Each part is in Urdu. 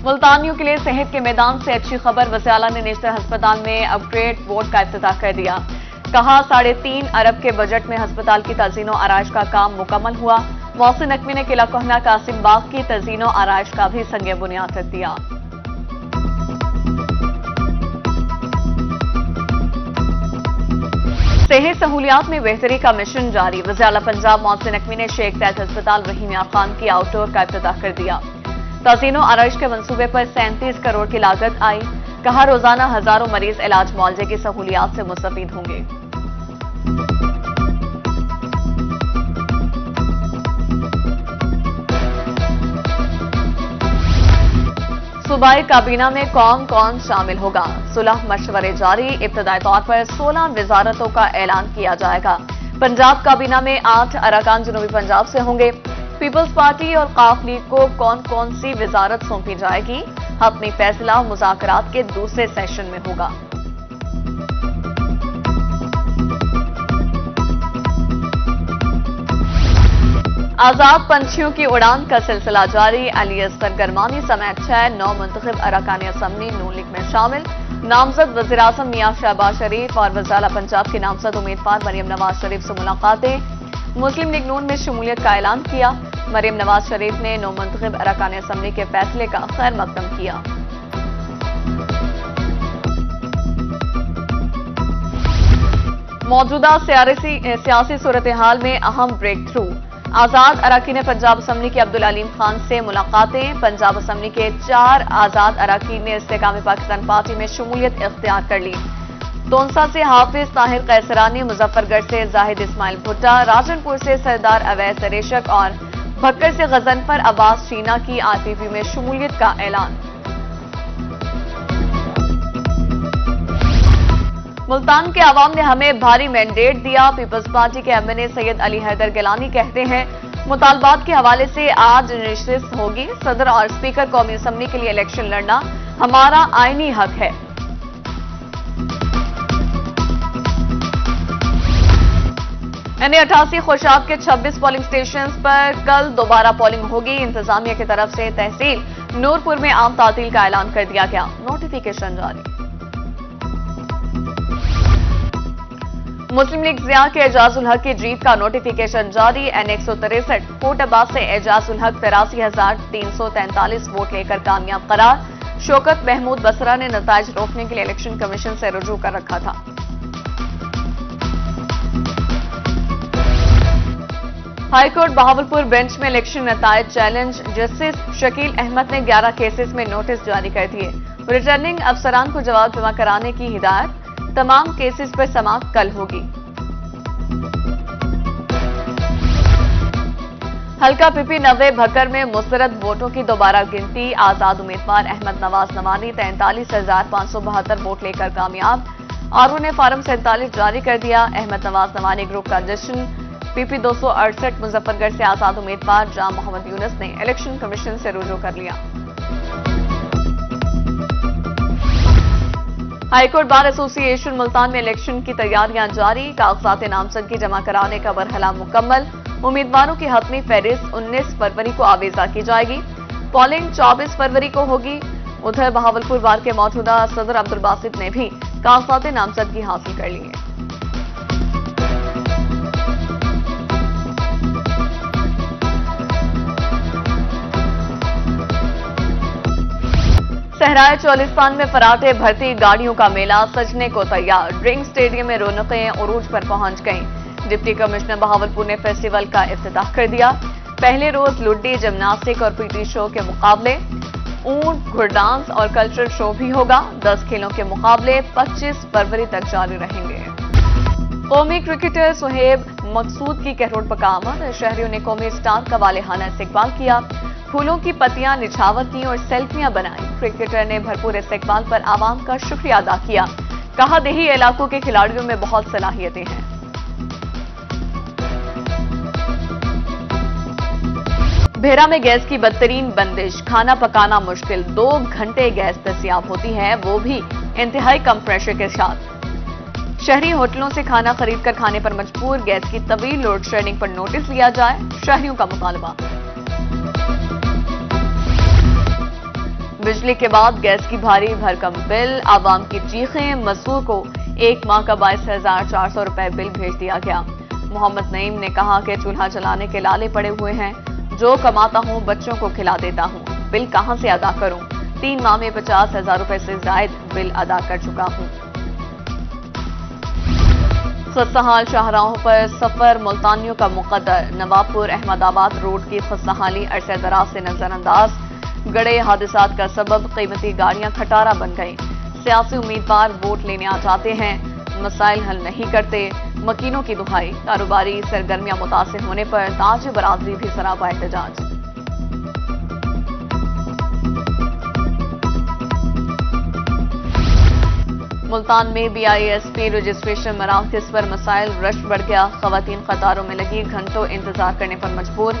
ملتانیوں کے لیے صحت کے میدان سے اچھی خبر، وزیر اعلیٰ نے نیشنل ہسپتال میں اپ گریڈ وارڈ کا افتتاح کر دیا۔ کہا 3.5 ارب کے بجٹ میں ہسپتال کی تزئین و آرائش کا کام مکمل ہوا۔ محسن نقوی نے قلعہ کوہنہ قاسم باغ کی تزئین و آرائش کا بھی سنگ بنیاد رکھ دیا۔ صحت سہولیات میں بہتری کا مشن جاری، وزیر اعلیٰ پنجاب محسن نقوی نے شیخ زاید ہسپتال رحیم یار خان کی آؤٹ ڈور کا افتتاح کر دیا۔ تزئین و آرائش کے منصوبے پر 37 کروڑ کی لاگت آئی۔ کہا روزانہ ہزاروں مریض علاج معالجے کی سہولیات سے مستفید ہوں گے۔ صوبائی کابینہ میں کون کون شامل ہوگا؟ صلح مشورے جاری، ابتدائی طور پر 16 وزارتوں کا اعلان کیا جائے گا۔ پنجاب کابینہ میں 8 اراکان جنوبی پنجاب سے ہوں گے۔ پیپلز پارٹی اور قاف لیگ کو کون سی وزارت سونپی جائے گی؟ حتمی فیصلہ مذاکرات کے دوسرے سیشن میں ہوگا۔ آزاد پنچھیوں کی اڑان کا سلسلہ جاری، علی اصغر گرمانی سمیت 6 نو منتخب اراکان اسمبلی نون لیگ میں شامل۔ نامزد وزیر اعظم میاں شہباز شریف اور وزیر اعلیٰ پنجاب کے نامزد امیدوار مریم نواز شریف سے ملاقاتیں۔ مسلم لیگ نون میں شمولیت کا اعلان کیا۔ مریم نواز شریف نے نو منتخب اراکان اسمبلی کے فیصلے کا خیر مقدم کیا۔ موجودہ سیاسی صورتحال میں اہم بریک تھرو، آزاد اراکین پنجاب اسمبلی کے عبدالعلیم خان سے ملاقاتیں۔ پنجاب اسمبلی کے 4 آزاد اراکین نے استحکام پاکستان پارٹی میں شمولیت اختیار کر لی۔ تونسا سے حافظ طاہر قیسرانی، مظفر گڑھ سے زاہد اسماعیل بھٹا، راجن پور سے سردار اویس دریشک اور بھکر سے غضنفر عباس شینا کی آر پی پی میں شمولیت کا اعلان۔ ملتان کے عوام نے ہمیں بھاری مینڈیٹ دیا، پیپلز پارٹی کے ایم این اے سید علی حیدر گیلانی کہتے ہیں مطالبات کے حوالے سے آج نشست ہوگی۔ صدر اور اسپیکر قومی اسمبلی کے لیے الیکشن لڑنا ہمارا آئینی حق ہے۔ NA-88 خوشاب کے 26 پولنگ سٹیشنز پر کل دوبارہ پولنگ ہوگی۔ انتظامیہ کی طرف سے تحصیل نورپور میں عام تعطیل کا اعلان کر دیا گیا، نوٹیفیکیشن جاری۔ مسلم لیگ ضیاء کے اعجاز الحق کی جیت کا نوٹیفیکیشن جاری۔ N163 کوٹ عباس سے اعجاز الحق 83,343 ووٹ لے کر کامیاب قرار۔ شوکت محمود بسرا نے نتائج روکنے کے لیے الیکشن کمیشن سے رجوع کر رکھا تھا۔ ہائی کورٹ بہاولپور بینچ میں الیکشن نتائج چیلنج، جسٹس شکیل احمد نے 11 کیسز میں نوٹس جاری کر دیے۔ ریٹرننگ افسران کو جواب جمع کرانے کی ہدایت۔ تمام کیسز پر سماعت کل ہوگی۔ حلقہ پی پی 90 بھکر میں مسترد ووٹوں کی دوبارہ گنتی، آزاد امیدوار احمد نواز نوانی 43,572 ووٹ لے کر کامیاب۔ آرو نے فارم 47 جاری کر دیا۔ احمد نواز نوانی گروپ کا جشن۔ پی پی 268 مظفر گڑھ سے آزاد امیدوار جام محمد یونس نے الیکشن کمیشن سے رجوع کر لیا۔ ہائی کورٹ بار ایسوسی ایشن ملتان میں الیکشن کی تیاریاں جاری، کاغذات نامزدگی جمع کرانے کا مرحلہ مکمل۔ امیدواروں کی حتمی فہرست 19 فروری کو آویزہ کی جائے گی۔ پولنگ 24 فروری کو ہوگی۔ ادھر بہاولپور بار کے موجودہ صدر عبدالباسط نے بھی کاغذات نامزدگی حاصل کر لی ہیں۔ صحرائے چولستان میں فراٹے بھرتی گاڑیوں کا میلہ سجنے کو تیار۔ ڈرنگ اسٹیڈیم میں رونقیں عروج پر پہنچ گئیں۔ ڈپٹی کمشنر بہاولپور نے فیسٹیول کا افتتاح کر دیا۔ پہلے روز لڈی، جمناسٹک اور پی ٹی شو کے مقابلے، اونٹ، گھڑ ڈانس اور کلچرل شو بھی ہوگا۔ 10 کھیلوں کے مقابلے 25 فروری تک جاری رہیں گے۔ قومی کرکٹر سہیب مقصود کی کہروڑ پکا آمد، شہریوں نے قومی اسٹار کا والہانہ استقبال کیا۔ پھولوں کی پتیاں نچھاور کی اور سیلفیاں بنائیں۔ کرکٹر نے بھرپور استقبال پر عوام کا شکریہ ادا کیا۔ کہا دیہی علاقوں کے کھلاڑیوں میں بہت صلاحیتیں ہیں۔ بھیرا میں گیس کی بدترین بندش، کھانا پکانا مشکل، 2 گھنٹے گیس دستیاب ہوتی ہے، وہ بھی انتہائی کم پریشر کے ساتھ۔ شہری ہوٹلوں سے کھانا خرید کر کھانے پر مجبور، گیس کی طویل لوڈ شیڈنگ پر نوٹس لیا جائے، شہریوں کا مطالبہ۔ بجلی کے بعد گیس کی بھاری بھرکم بل، عوام کی چیخیں، مزدور کو 1 ماہ کا 22,400 روپے بل بھیج دیا گیا۔ محمد نعیم نے کہا کہ چولہا جلانے کے لالے پڑے ہوئے ہیں، جو کماتا ہوں بچوں کو کھلا دیتا ہوں، بل کہاں سے ادا کروں؟ 3 ماہ میں 50,000 روپے سے زائد بل ادا کر چکا ہوں۔ خستہ حال شاہراہوں پر سفر ملتانیوں کا مقدر، نواب پور احمد آباد روڈ کی خستہ حالی عرصہ دراز سے نظر انداز، گڑے حادثات کا سبب قیمتی گاڑیاں کھٹارا بن گئیں، سیاسی امیدوار ووٹ لینے آ جاتے ہیں، مسائل حل نہیں کرتے، مکینوں کی دہائی، کاروباری سرگرمیاں متاثر ہونے پر تاج برادری بھی سراپا احتجاج۔ ملتان میں BISP رجسٹریشن مراکز پر مسائل، رش بڑھ گیا، خواتین قطاروں میں لگی، گھنٹوں انتظار کرنے پر مجبور۔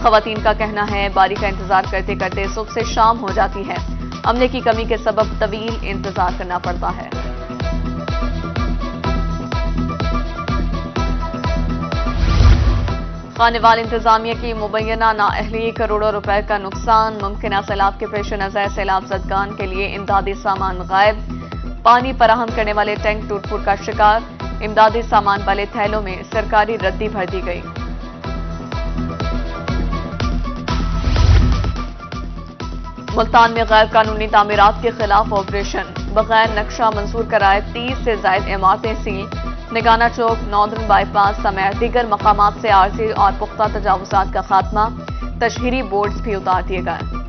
خواتین کا کہنا ہے باری کا انتظار کرتے کرتے صبح سے شام ہو جاتی ہے، عملے کی کمی کے سبب طویل انتظار کرنا پڑتا ہے۔ خانے وال انتظامیہ کی مبینہ نااہلی، کروڑوں روپے کا نقصان، ممکنہ سیلاب کے پیش نظر سیلاب زدگان کے لیے امدادی سامان غائب، پانی فراہم کرنے والے ٹینک ٹوٹ پھوٹ کا شکار، امدادی سامان والے تھیلوں میں سرکاری ردی بھر دی گئی۔ ملتان میں غیر قانونی تعمیرات کے خلاف آپریشن، بغیر نقشہ منظور کرائے 30 سے زائد عمارتیں سیل، نگانا چوک، ناردرن بائی پاس سمیت دیگر مقامات سے عارضی اور پختہ تجاوزات کا خاتمہ، تشہیری بورڈز بھی اتار دیے گئے۔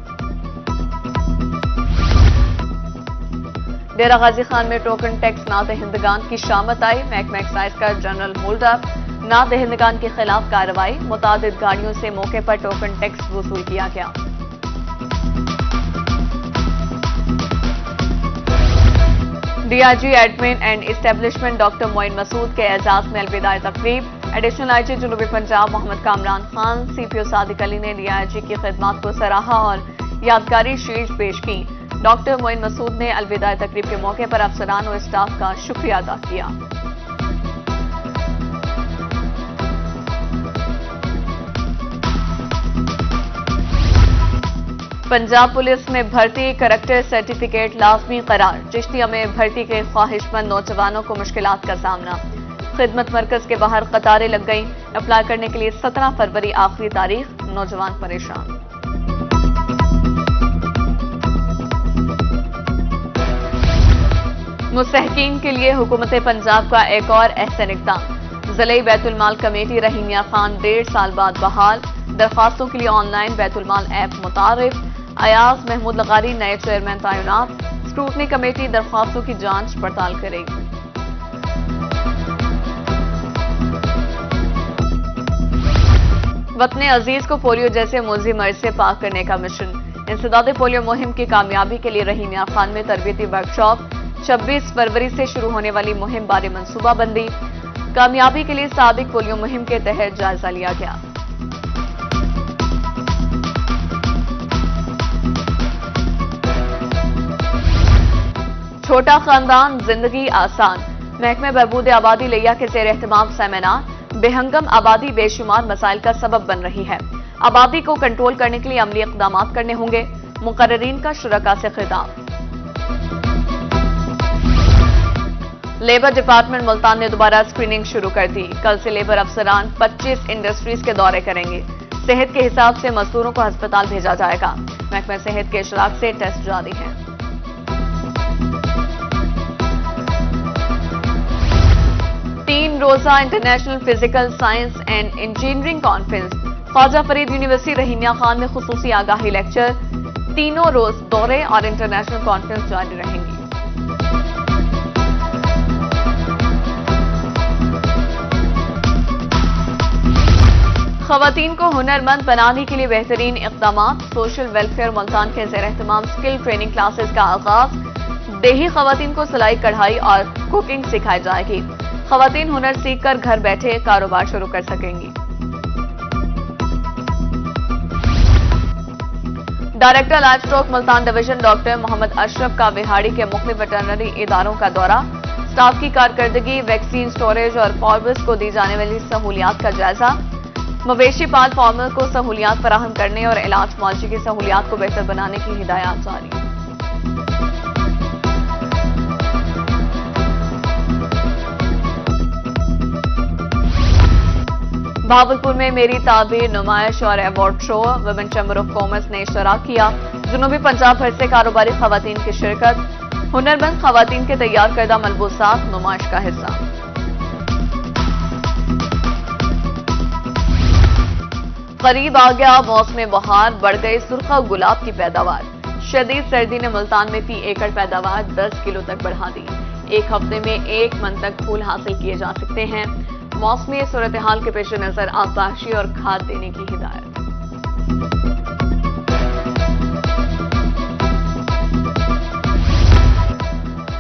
ڈیرہ غازی خان میں ٹوکن ٹیکس نہ دہندگان کی شامت آئی، محکمہ ایکسائز کا جنرل ہولڈ اپ، نہ دہندگان کے خلاف کارروائی، متعدد گاڑیوں سے موقع پر ٹوکن ٹیکس وصول کیا گیا۔ DIG admin and establishment doctor Moin Masood کے اعزاز میں الوداعی تقریب، ایڈیشنل IG جنوبی پنجاب محمد کامران خان، CPO صادق علی نے DIG کی خدمات کو سراہا اور یادگاری شیلڈ پیش کی۔ ڈاکٹر معین مسعود نے الوداعی تقریب کے موقع پر افسران اور اسٹاف کا شکریہ ادا کیا۔ پنجاب پولیس میں بھرتی، کریکٹر سرٹیفکیٹ لازمی قرار، چشتیہ میں بھرتی کے خواہش مند نوجوانوں کو مشکلات کا سامنا، خدمت مرکز کے باہر قطاریں لگ گئیں، اپلائی کرنے کے لیے 17 فروری آخری تاریخ، نوجوان پریشان۔ مستحقین کے لیے حکومت پنجاب کا ایک اور احسن اقدام، ضلعی بیت المال کمیٹی رحیمیہ خان 1.5 سال بعد بحال، درخواستوں کے لیے آن لائن بیت المال ایپ متعارف، ایاز محمود لغاری نئے چیئرمین تعینات، اسکروٹنی کمیٹی درخواستوں کی جانچ پڑتال کرے گی۔ وطن عزیز کو پولیو جیسے موذی مرض سے پاک کرنے کا مشن، انسداد پولیو مہم کی کامیابی کے لیے رحیمیہ خان میں تربیتی ورکشاپ، 26 فروری سے شروع ہونے والی مہم بارے منصوبہ بندی، کامیابی کے لیے سابق پولیو مہم کے تحت جائزہ لیا گیا۔ چھوٹا خاندان زندگی آسان، محکمہ بہبود آبادی لیا کے زیر اہتمام سیمینار، بے ہنگم آبادی بے شمار مسائل کا سبب بن رہی ہے، آبادی کو کنٹرول کرنے کے لیے عملی اقدامات کرنے ہوں گے، مقررین کا شرکاء سے خطاب۔ لیبر ڈپارٹمنٹ ملتان نے دوبارہ اسکریننگ شروع کر دی، کل سے لیبر افسران 25 انڈسٹریز کے دورے کریں گے، صحت کے حساب سے مزدوروں کو ہسپتال بھیجا جائے گا، محکمہ صحت کے اشراک سے ٹیسٹ جاری ہیں۔ 3 روزہ international physical science and engineering conference, Khawaja Farid university Rahimyar Khan میں خصوصی آگاہی لیکچر، تینوں روز دورے اور انٹرنیشنل کانفرنس جاری رہیں گی۔ خواتین کو ہنرمند بنانے کے لیے بہترین اقدامات، سوشل ویلفیئر ملتان کے زیر اہتمام سکل ٹریننگ کلاسز کا آغاز، دیہی خواتین کو سلائی کڑھائی اور کوکنگ سکھائی جائے گی، خواتین ہنر سیکھ کر گھر بیٹھے کاروبار شروع کر سکیں گی۔ Director livestock Multan division doctor Muhammad Ashraf کا وہاڑی کے مختلف ویٹرنری اداروں کا دورہ، سٹاف کی کارکردگی، ویکسین سٹوریج اور فارمرز کو دی جانے والی سہولیات کا جائزہ، مویشی پال فارمر کو سہولیات فراہم کرنے اور علاج معالجے کی سہولیات کو بہتر بنانے کی ہدایات جاری۔ بہاولپور میں میری تعبیر نمائش اور award show women chamber of commerce نے اشتراک کیا۔ جنوبی پنجاب بھر سے کاروباری خواتین کی شرکت۔ ہنرمند خواتین کے تیار کردہ ملبوسات نمائش کا حصہ۔ قریب آ گیا موسم بہار، بڑھ گئی سرخ گلاب کی پیداوار۔ شدید سردی نے ملتان میں 3 ایکڑ پیداوار 10 کلو تک بڑھا دی۔ ایک ہفتے میں 1 من تک پھول حاصل کیے جا سکتے ہیں۔ موسمی صورتحال کے پیش نظر آبپاشی اور کھاد دینے کی ہدایت۔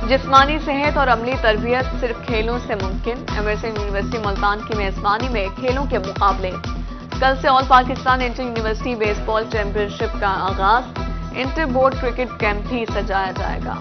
جسمانی صحت اور عملی تربیت صرف کھیلوں سے ممکن۔ ایمرسن یونیورسٹی ملتان کی میزبانی میں کھیلوں کے مقابلے۔ کل سے آل پاکستان انٹر یونیورسٹی بیس بال چیمپئن شپ کا آغاز۔ انٹر بورڈ کرکٹ کیمپ بھی سجایا جائے گا۔